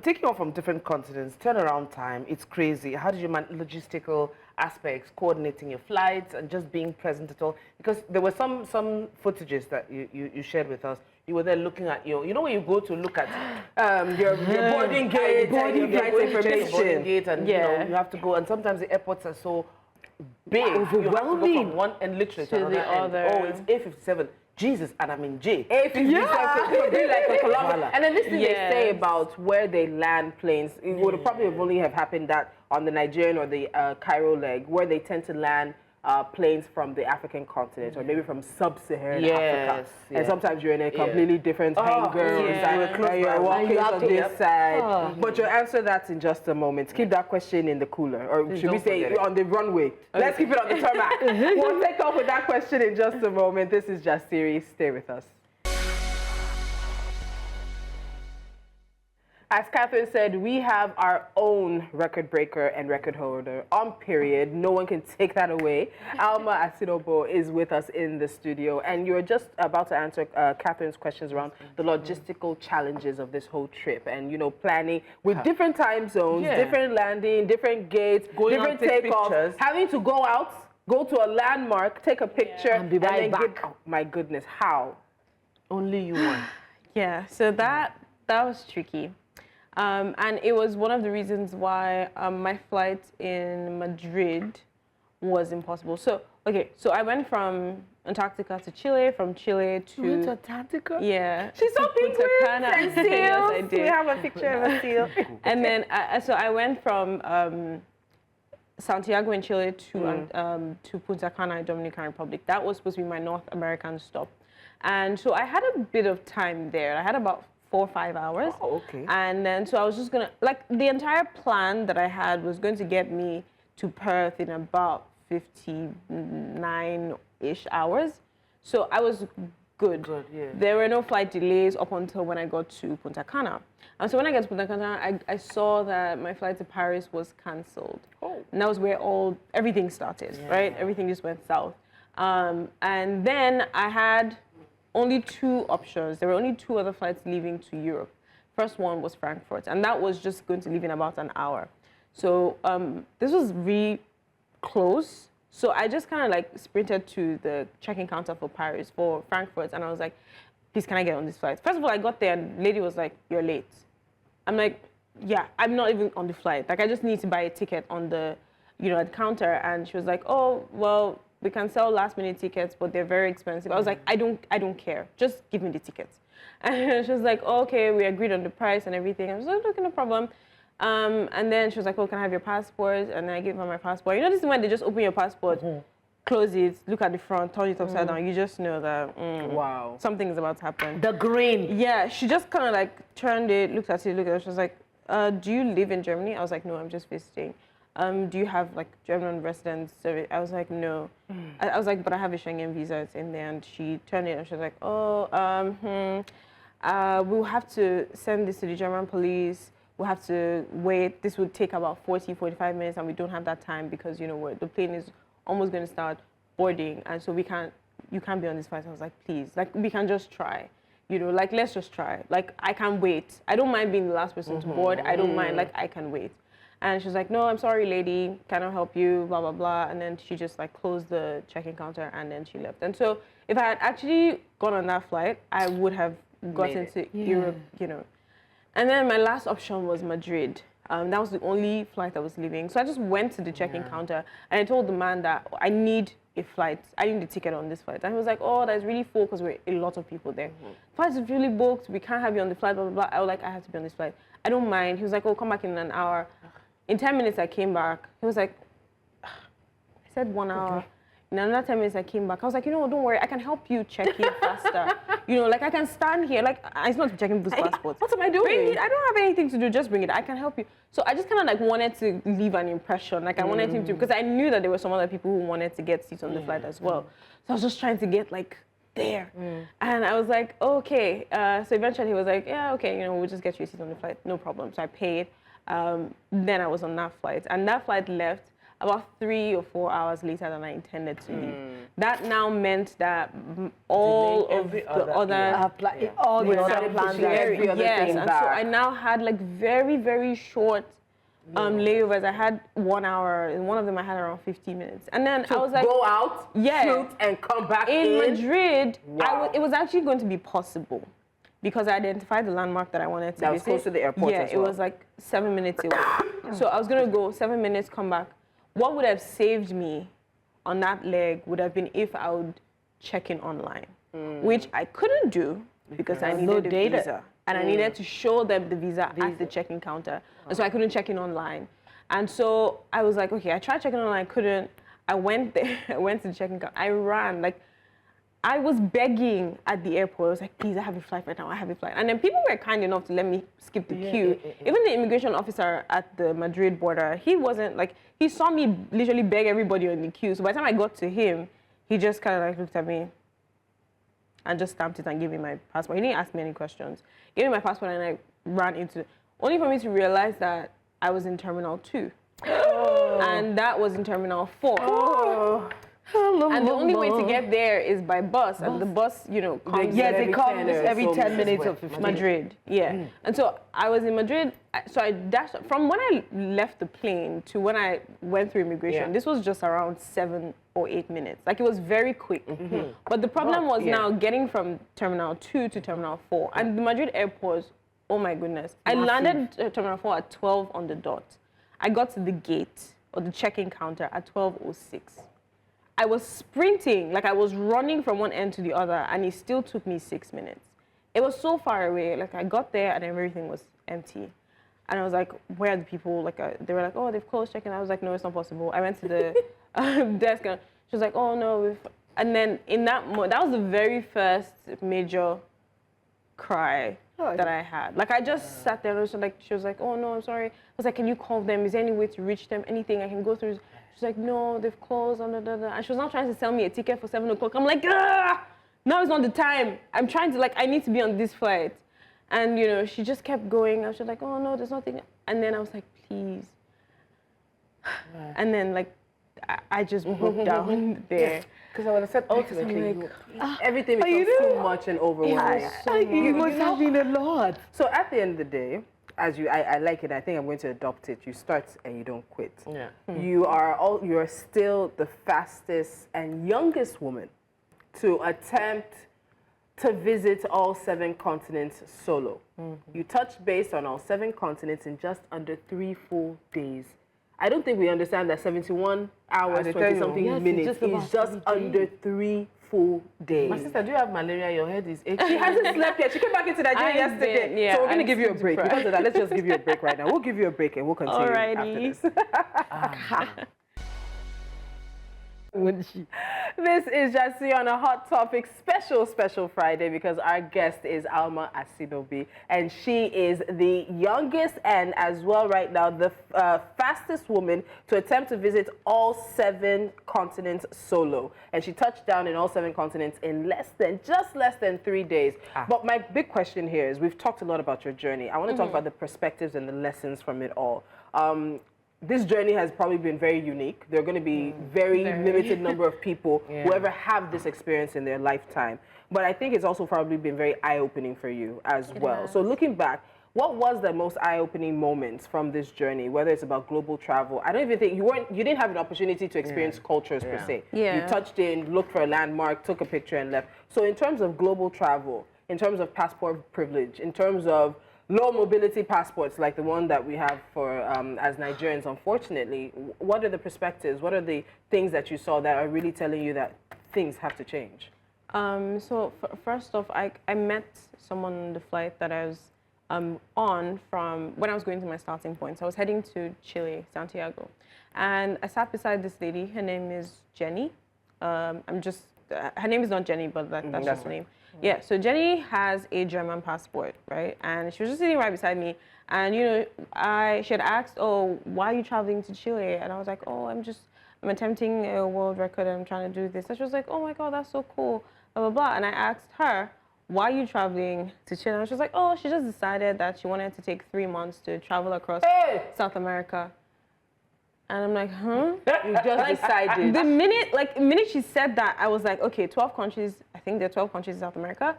Speaker 2: taking off from different continents, turnaround time, it's crazy. How did you manage logistical aspects, coordinating your flights and just being present at all? Because there were some footages that you shared with us. You were there looking at you know when you go to look at
Speaker 1: Your boarding gate,
Speaker 2: boarding
Speaker 1: flight information.
Speaker 2: gate, and you know you have to go. And sometimes the airports are so big,
Speaker 3: Overwhelming.
Speaker 2: You have to go from one end literally to
Speaker 4: To the
Speaker 2: another end.
Speaker 4: other.
Speaker 2: Oh, it's A57. Jesus, and I'm in J.
Speaker 1: A57 could be like a kilometer.
Speaker 2: Voila.
Speaker 1: And then this thing they say
Speaker 4: Yes.
Speaker 1: about where they land planes, it would probably have only have happened that on the Nigerian or the Cairo leg, where they tend to land planes from the African continent or maybe from sub-Saharan Africa.
Speaker 2: yeah.
Speaker 1: And sometimes you're in a completely different hangar.
Speaker 4: yeah.
Speaker 1: And you're walking
Speaker 3: And you have
Speaker 1: on
Speaker 3: to-
Speaker 1: this side.
Speaker 3: Oh.
Speaker 1: But you'll answer that in just a moment. Keep that question in the cooler. Or should we
Speaker 2: don't
Speaker 1: say
Speaker 2: forget it.
Speaker 1: on the runway? Let's keep it on the tarmac. We'll take off with that question in just a moment. This is Just Series. Stay with us. As Catherine said, we have our own record breaker and record holder on period. No one can take that away. Alma Asinobi is with us in the studio, and you're just about to answer Catherine's questions around the logistical challenges of this whole trip, and you know, planning with different time zones,
Speaker 2: Yeah.
Speaker 1: different landing, different gates,
Speaker 2: Going out,
Speaker 1: different
Speaker 2: take
Speaker 1: takeoffs,
Speaker 2: pictures.
Speaker 1: having to go out, go to a landmark, take a picture,
Speaker 3: And be right
Speaker 1: then
Speaker 3: back.
Speaker 1: oh my goodness, how?
Speaker 2: Only you won.
Speaker 4: Yeah, so that was tricky. And it was one of the reasons why my flight in Madrid was impossible. So, okay, so I went from Antarctica to Chile, from Chile to...
Speaker 3: You went to Antarctica?
Speaker 4: Yeah.
Speaker 1: She saw
Speaker 4: to Punta
Speaker 1: penguins
Speaker 4: Cana.
Speaker 1: and seals.
Speaker 4: Yes, I
Speaker 1: We
Speaker 4: did.
Speaker 1: have a picture of a seal.
Speaker 4: And then, so I went from Santiago in Chile to Punta Cana in Dominican Republic. That was supposed to be my North American stop. And so I had a bit of time there. I had about 4 or 5 hours.
Speaker 2: Oh, okay.
Speaker 4: And then, so I was just gonna, like, the entire plan that I had was going to get me to Perth in about 59-ish hours. So I was good.
Speaker 2: Good, yeah.
Speaker 4: There were no flight delays up until when I got to Punta Cana. And so when I got to Punta Cana, I saw that my flight to Paris was cancelled.
Speaker 1: Oh.
Speaker 4: And that was where everything started, right? Everything just went south. And then I had only 2 options. There were only 2 other flights leaving to Europe. First one was Frankfurt, and that was just going to leave in about an hour. So this was really close. So I just kind of like sprinted to the check-in counter for Paris, for Frankfurt, and I was like, please, can I get on this flight? First of all, I got there and the lady was like, you're late. I'm like, yeah, I'm not even on the flight. Like, I just need to buy a ticket on the, at the counter. And she was like, oh, well, we can sell last-minute tickets, but they're very expensive. I was like, I don't care. Just give me the tickets. And she was like, oh, okay, we agreed on the price and everything. I was like, okay, no problem. And then she was like, oh, can I have your passport? And then I gave her my passport. You know, this is when they just open your passport, close it, look at the front, turn it upside down. You just know that
Speaker 1: Wow.
Speaker 4: something is about to happen.
Speaker 3: The green.
Speaker 4: Yeah, she just kind of like turned it, looked at it. She was like, do you live in Germany? I was like, no, I'm just visiting. Do you have like German residence service? I was like, no. I was like, but I have a Schengen visa, it's in there. And she turned it and she was like, oh, we'll have to send this to the German police. We'll have to wait. This would take about 40, 45 minutes and we don't have that time because, the plane is almost going to start boarding. And so you can't be on this flight. I was like, please, like we can just try. Like let's just try. Like I can wait. I don't mind being the last person to board. I don't mind, like I can wait. And she was like, no, I'm sorry, lady, cannot help you, blah, blah, blah. And then she just like closed the check-in counter and then she left. And so if I had actually gone on that flight, I would have gotten to Europe, And then my last option was Madrid. That was the only flight that was leaving. So I just went to the check-in counter and I told the man that I need a flight. I need a ticket on this flight. And he was like, oh, that's really full because we're a lot of people there. Flight is really booked. We can't have you on the flight, blah, blah, blah. I was like, I have to be on this flight. I don't mind. He was like, oh, come back in an hour. In 10 minutes, I came back. He was like, I said 1 hour. In another 10 minutes, I came back. I was like, you know, don't worry, I can help you check in faster. You know, like I can stand here. Like, it's not checking people's passports.
Speaker 1: What am I doing?
Speaker 4: Bring it. I don't have anything to do. Just bring it. I can help you. So I just kind of like wanted to leave an impression. Like I wanted him to, because I knew that there were some other people who wanted to get seats on the flight as well. So I was just trying to get like there. And I was like, okay. So eventually he was like, yeah, okay, you know, we'll just get you a seat on the flight. No problem. So I paid. Then I was on that flight. And that flight left about 3 or 4 hours later than I intended to leave. That now meant that all of the other
Speaker 3: all the other plans,
Speaker 1: every other
Speaker 4: yes,
Speaker 1: thing
Speaker 4: and
Speaker 1: back.
Speaker 4: so I now had like very, very short layovers. I had 1 hour. In one of them, I had around 15 minutes. And then I was like,
Speaker 1: go out, shoot, and come back
Speaker 4: in Madrid,
Speaker 1: Wow.
Speaker 4: it was actually going to be possible because I identified the landmark that I wanted to
Speaker 1: That was
Speaker 4: visit.
Speaker 1: close to the airport as
Speaker 4: it
Speaker 1: well.
Speaker 4: was like 7 minutes away. So I was going to go 7 minutes, come back. What would have saved me on that leg would have been if I would check in online, which I couldn't do because I needed a visa. And I needed to show them the visa at the check-in counter. And so I couldn't check in online. And so I was like, okay, I tried checking online, I couldn't. I went there, I went to the check-in counter. I ran, like, I was begging at the airport. I was like, please, I have a flight right now, I have a flight. And then people were kind enough to let me skip the queue. Even the immigration officer at the Madrid border, he wasn't like, he saw me literally beg everybody on the queue. So by the time I got to him, he just kind of like looked at me and just stamped it and gave me my passport. He didn't ask me any questions. Gave me my passport and I ran into, only for me to realize that I was in Terminal 2. And that was in Terminal 4. And the only way to get there is by bus, and the bus, you know, comes
Speaker 3: it comes every 10 minutes or 15
Speaker 4: Madrid. Yeah. And so I was in Madrid, so I dashed from when I left the plane to when I went through immigration. This was just around 7 or 8 minutes. Like it was very quick. But the problem was now getting from Terminal 2 to Terminal 4. And the Madrid airport, oh my goodness. I landed at Terminal 4 at 12 on the dot. I got to the gate or the check-in counter at 12:06. I was sprinting, like I was running from one end to the other, and it still took me 6 minutes. It was so far away. Like I got there and everything was empty. And I was like, where are the people? Like they were like, oh, they've closed check-in. I was like, no, it's not possible. I went to the desk and she was like, oh no. And then in that moment, that was the very first major cry that I had. Like I just sat there and she was like, oh no, I'm sorry. I was like, can you call them? Is there any way to reach them? Anything I can go through? She's like, no, they've closed. And she was now trying to sell me a ticket for 7 o'clock. I'm like, ah, now is not the time. I'm trying to, like, I need to be on this flight. And, you know, she just kept going. And she was like, oh, no, there's nothing. And then I was like, please. And then, like, I just broke down there.
Speaker 1: Because I would have said, ultimately, everything becomes too much and overwhelming.
Speaker 3: It was having a lot.
Speaker 1: So at the end of the day, as I like it, I think I'm going to adopt it. You start and you don't quit. Yeah. You are still the fastest and youngest woman to attempt to visit all 7 continents solo. You touched base on all 7 continents in just under 3 full days. I don't think we understand that 71 hours, 20-something minutes is just under 3 full days.
Speaker 2: My sister, do you have malaria? Your head is aching.
Speaker 1: She hasn't slept yet. She came back into Nigeria yesterday. So we're going to give you a break. Because of that, let's just give you a break right now. We'll give you a break and we'll continue after this. This is Jassi on a Hot Topic special Friday because our guest is Alma Asinobi, and she is the youngest and as well right now the fastest woman to attempt to visit all 7 continents solo. And she touched down in all 7 continents in just less than 3 days. But my big question here is, we've talked a lot about your journey. I want to talk about the perspectives and the lessons from it all. This journey has probably been very unique. There are going to be very limited number of people who ever have this experience in their lifetime. But I think it's also probably been very eye-opening for you as well. So looking back, what was the most eye-opening moments from this journey, whether it's about global travel? I don't even think you didn't have an opportunity to experience cultures per se. You touched in, looked for a landmark, took a picture and left. So in terms of global travel, in terms of passport privilege, in terms of low mobility passports like the one that we have for as Nigerians, unfortunately, what are the perspectives? What are the things that you saw that are really telling you that things have to change?
Speaker 4: So first off, I met someone on the flight that I was on from when I was going to my starting point. So I was heading to Chile, Santiago. And I sat beside this lady. Her name is Jenny. her name is not Jenny, but that's just her name. Yeah, so Jenny has a German passport, right? And she was just sitting right beside me. And, you know, she had asked, oh, why are you traveling to Chile? And I was like, oh, I'm attempting a world record and I'm trying to do this. And she was like, oh my God, that's so cool, blah, blah, blah. And I asked her, why are you traveling to Chile? And she was like, oh, she just decided that she wanted to take 3 months to travel across South America. And I'm like, huh?
Speaker 1: You just decided.
Speaker 4: The minute she said that, I was like, okay, 12 countries, I think there are 12 countries in South America.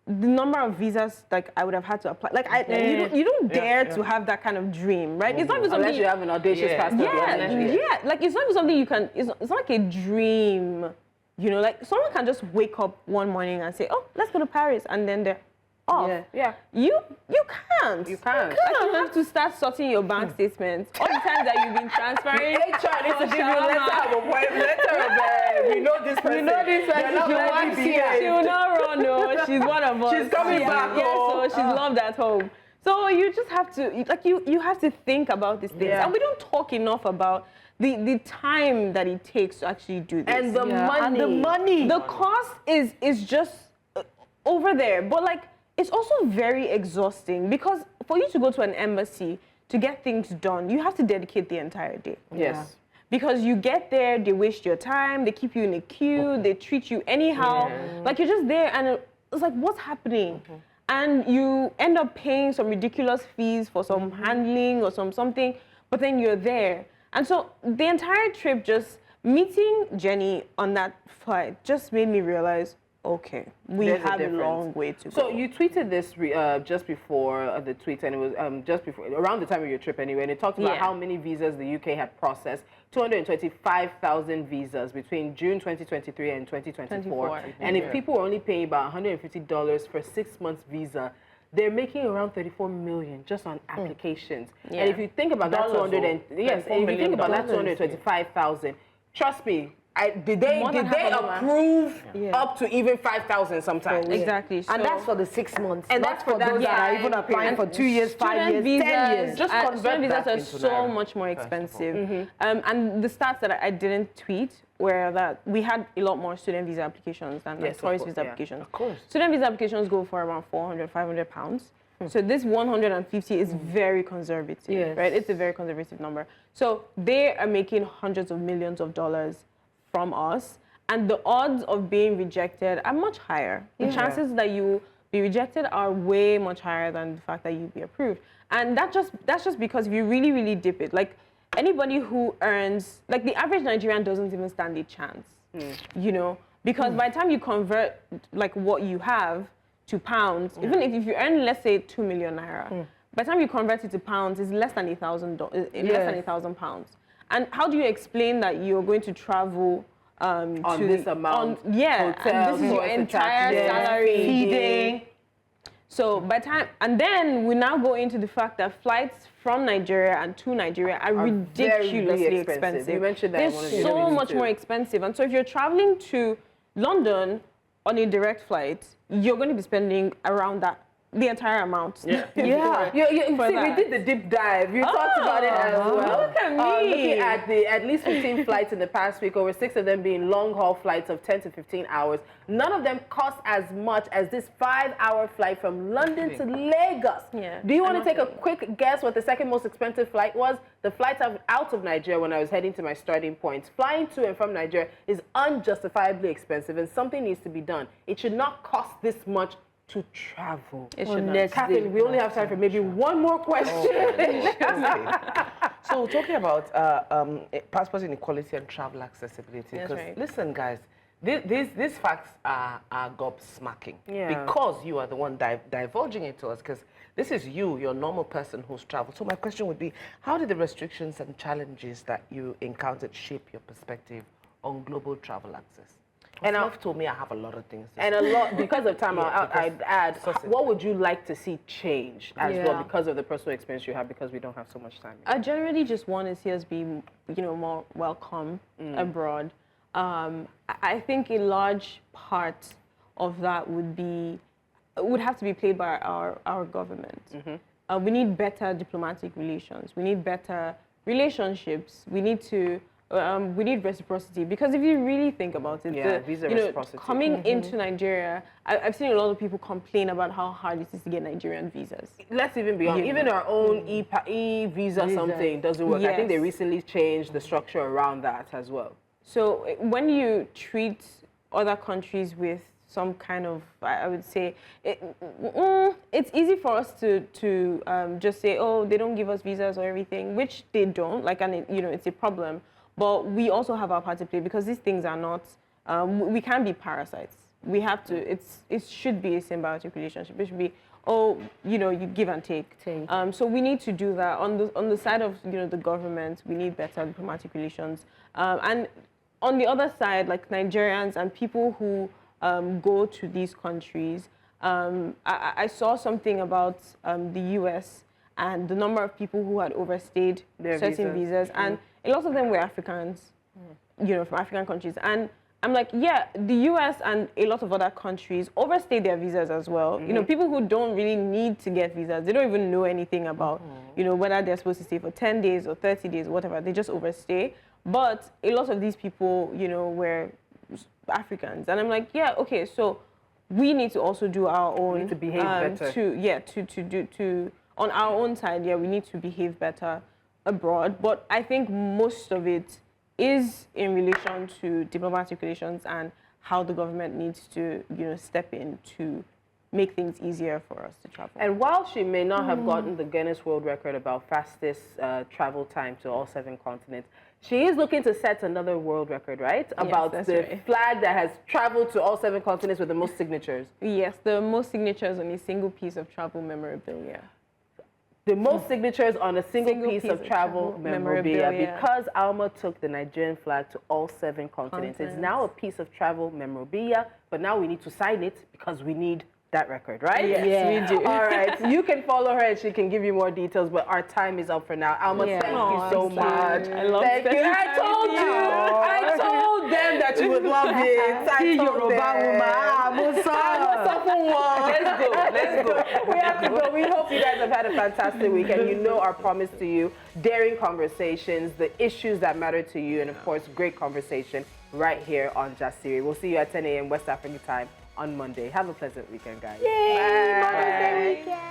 Speaker 4: The number of visas, like, I would have had to apply. Like, you don't dare to have that kind of dream, right? It's not even something...
Speaker 1: Unless you have an audacious passport.
Speaker 4: Yeah, like, it's not even something you can... It's not like a dream, you know? Like, someone can just wake up one morning and say, oh, let's go to Paris, and then they're off.
Speaker 1: Yeah.
Speaker 4: You can't.
Speaker 1: You can't.
Speaker 4: Like, you have to start sorting your bank statements. All the times that you've been transferring.
Speaker 1: HR needs to give you a letter of appointment. Letter of we know this person.
Speaker 3: We know this person.
Speaker 4: She will not run, no. She's one of us.
Speaker 1: She's coming back.
Speaker 4: Yeah, so she's loved at home. So you just have to, like, you have to think about these things.
Speaker 1: Yeah.
Speaker 4: And we don't talk enough about the time that it takes to actually do this.
Speaker 1: And the money.
Speaker 3: And the money.
Speaker 4: The cost is just over there. But, like, it's also very exhausting because for you to go to an embassy to get things done, you have to dedicate the entire day.
Speaker 1: Yes.
Speaker 4: Because you get there, they waste your time, they keep you in a queue, they treat you anyhow. Like, you're just there and it's like, what's happening? And you end up paying some ridiculous fees for some handling or something, but then you're there. And so the entire trip, just meeting Jenny on that flight just made me realize, okay, we have a long way to go.
Speaker 1: So you tweeted this just before the tweet, and it was just before, around the time of your trip anyway, and it talked about how many visas the UK had processed, 225,000 visas between June 2023 and 2024. And if people were only paying about $150 for a 6 months visa, they're making around 34 million just on applications. And if you think about that, if you think about that 225,000, trust me, did they approve up to even 5,000 sometimes?
Speaker 4: Exactly.
Speaker 3: And that's for the 6 months.
Speaker 1: And
Speaker 3: not
Speaker 1: that's for
Speaker 3: those that are even applying for 2 years, 5 years, 10 years.
Speaker 4: Just convert visas are so much more expensive. And the stats that I didn't tweet were that we had a lot more student visa applications than tourist visa applications.
Speaker 2: Of course.
Speaker 4: Student visa applications go for around 400, 500 pounds. So this 150 is very conservative, right? It's a very conservative number. So they are making hundreds of millions of dollars from us, and the odds of being rejected are much higher. The chances that you be rejected are way much higher than the fact that you be approved. And that's just because if you really, really dip it, like anybody who earns, like the average Nigerian doesn't even stand a chance, you know, because by the time you convert like what you have to pounds, even if you earn, let's say, 2 million naira, by the time you convert it to pounds, it's less than £1,000 pounds. And how do you explain that you're going to travel
Speaker 1: on this amount?
Speaker 4: And this is your entire salary, feeding. So by time, and then we now go into the fact that flights from Nigeria and to Nigeria are ridiculously expensive.
Speaker 1: You mentioned that.
Speaker 4: They're so much more expensive. And so if you're traveling to London on a direct flight, you're going to be spending around that. The entire amount.
Speaker 1: See, we did the deep dive. You talked about it as well.
Speaker 4: Look at me.
Speaker 1: Looking at at least 15 flights in the past week, over 6 of them being long-haul flights of 10 to 15 hours. None of them cost as much as this 5-hour flight from London to Lagos. Do you want to take a quick guess what the second most expensive flight was? The flight out of Nigeria when I was heading to my starting point. Flying to and from Nigeria is unjustifiably expensive, and something needs to be done. It should not cost this much to travel.
Speaker 4: It should not.
Speaker 1: Catherine, we only have time for maybe one more question.
Speaker 2: So talking about passport inequality and travel accessibility, because listen, guys, these facts are gobsmacking because you are the one divulging it to us, because this is your normal person who's traveled. So my question would be, how did the restrictions and challenges that you encountered shape your perspective on global travel access? And I've told me I have a lot of things to say.
Speaker 1: And a lot, because of time, I'd add, what would you like to see change as well because of the personal experience you have, because we don't have so much time?
Speaker 4: I generally just want to see us be, more welcome abroad. I think a large part of that would have to be played by our government. We need better diplomatic relations. We need better relationships. We need to we need reciprocity, because if you really think about it,
Speaker 1: visa reciprocity.
Speaker 4: Coming into Nigeria, I've seen a lot of people complain about how hard it is to get Nigerian visas.
Speaker 1: Let's even be honest, even our own e-visa something doesn't work. I think they recently changed the structure around that as well.
Speaker 4: So when you treat other countries with some kind of, I would say, it's easy for us to just say, oh, they don't give us visas or everything, which they don't, like, and it's a problem. But we also have our part to play, because these things are not, we can't be parasites. We have to, it should be a symbiotic relationship. It should be, you give and take. So we need to do that. On the side of, the government, we need better diplomatic relations. And on the other side, like Nigerians and people who go to these countries, I saw something about the US and the number of people who had overstayed certain visas. And a lot of them were Africans, from African countries. And I'm like, yeah, the US and a lot of other countries overstay their visas as well. People who don't really need to get visas, they don't even know anything about, whether they're supposed to stay for 10 days or 30 days or whatever. They just overstay. But a lot of these people, were Africans. And I'm like, yeah, okay, so we need to also do our own.
Speaker 1: We need to behave better.
Speaker 4: On our own side, we need to behave better abroad. But I think most of it is in relation to diplomatic relations and how the government needs to, step in to make things easier for us to travel.
Speaker 1: And while she may not have gotten the Guinness World Record about fastest travel time to all 7 continents, she is looking to set another world record, right? About the flag that has traveled to all 7 continents with the most signatures.
Speaker 4: Yes, the most signatures on a single piece of travel memorabilia.
Speaker 1: The most signatures on a single piece of travel memorabilia, because Alma took the Nigerian flag to all 7 continents. It's now a piece of travel memorabilia, but now we need to sign it because we need that record, right?
Speaker 4: Yes, we do.
Speaker 1: All right, you can follow her and she can give you more details, but our time is up for now. Alma, thank you so much.
Speaker 4: I love
Speaker 1: thank you. I told you. I told them that you would love it. I told them. Let's go. We have to go. We hope you guys have had a fantastic week, and our promise to you, daring conversations, the issues that matter to you, and of course, great conversation right here on Jasiri. We'll see you at 10 a.m. West African time on Monday. Have a pleasant weekend, guys.
Speaker 3: Yay! Bye. Bye.